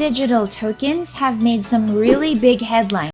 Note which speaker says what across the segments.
Speaker 1: digital tokens have made some really big headlines.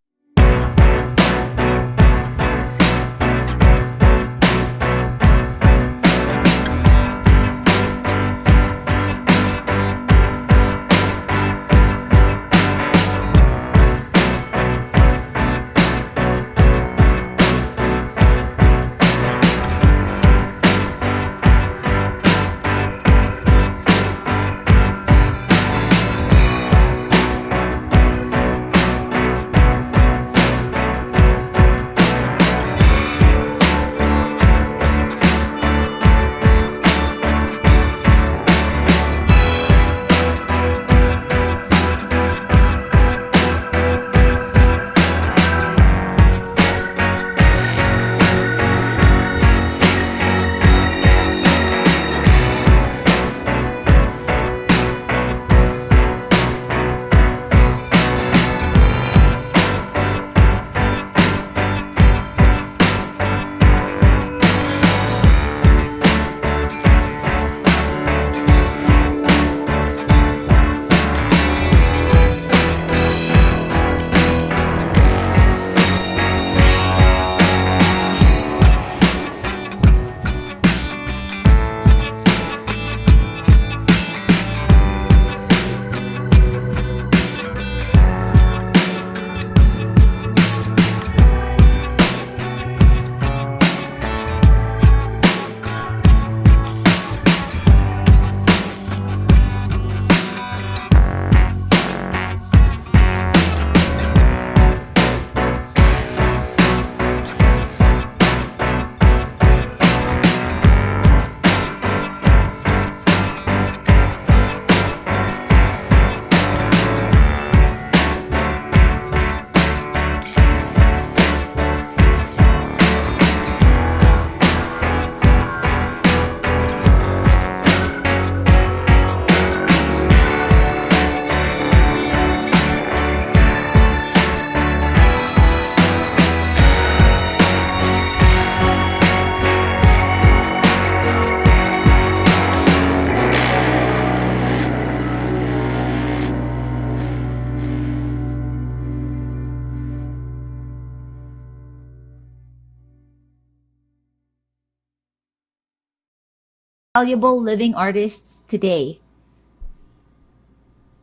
Speaker 1: Valuable living artists today.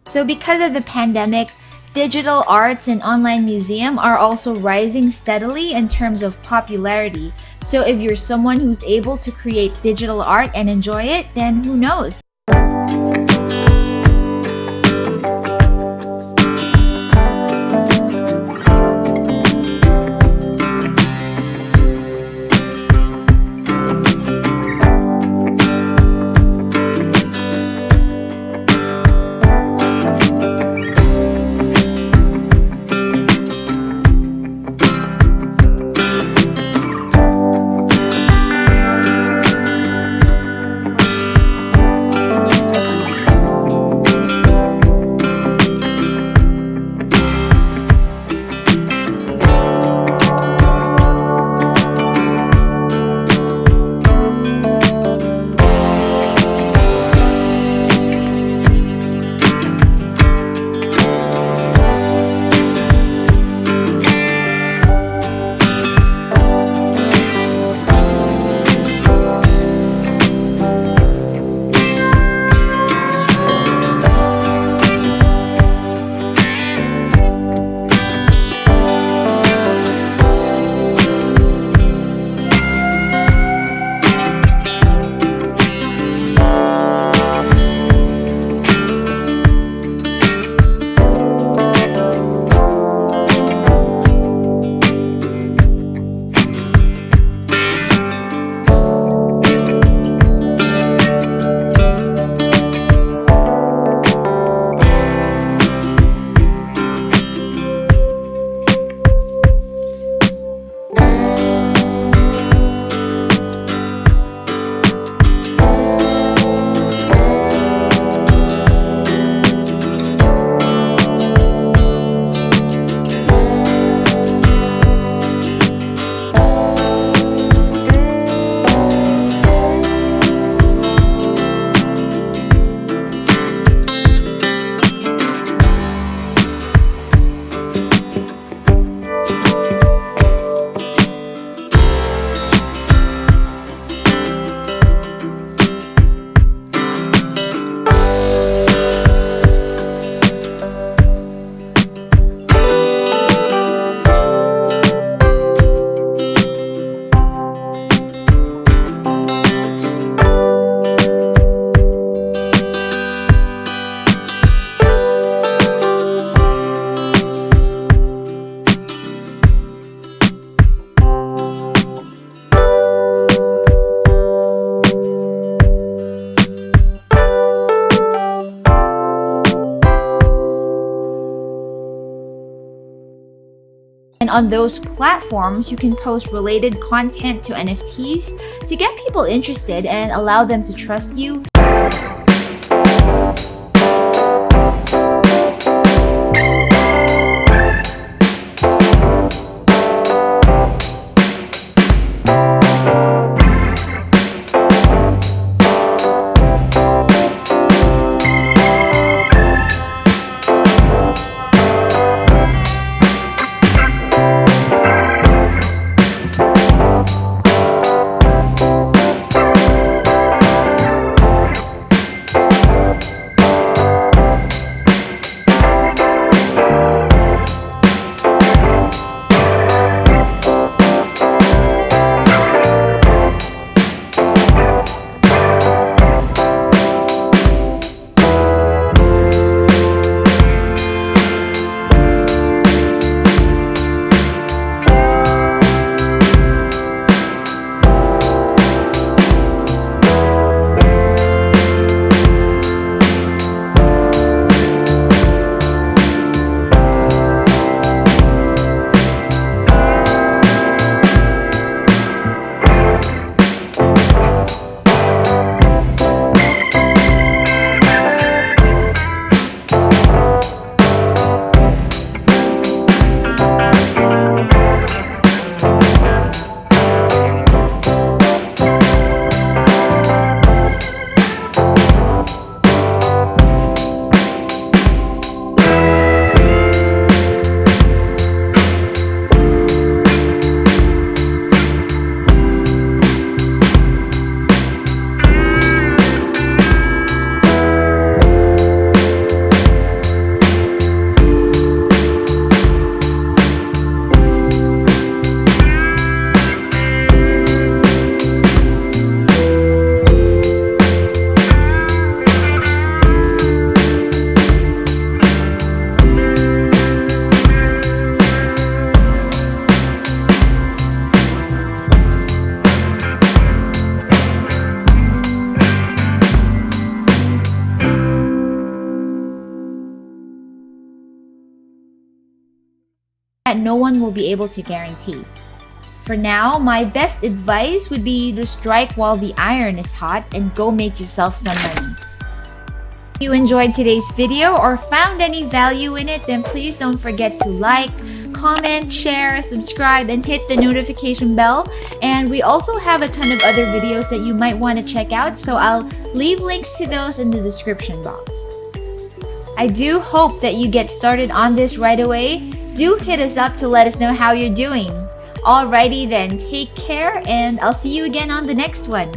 Speaker 1: So because of the pandemic, digital arts and online museum are also rising steadily in terms of popularity. So if you're someone who's able to create digital art and enjoy it, then who knows? And on those platforms, you can post related content to NFTs to get people interested and allow them to trust you. That no one will be able to guarantee. For now, my best advice would be to strike while the iron is hot and go make yourself some money. If you enjoyed today's video or found any value in it, then please don't forget to like, comment, share, subscribe, and hit the notification bell. And we also have a ton of other videos that you might want to check out, so I'll leave links to those in the description box. I do hope that you get started on this right away. Do hit us up to let us know how you're doing. Alrighty then, take care, and I'll see you again on the next one.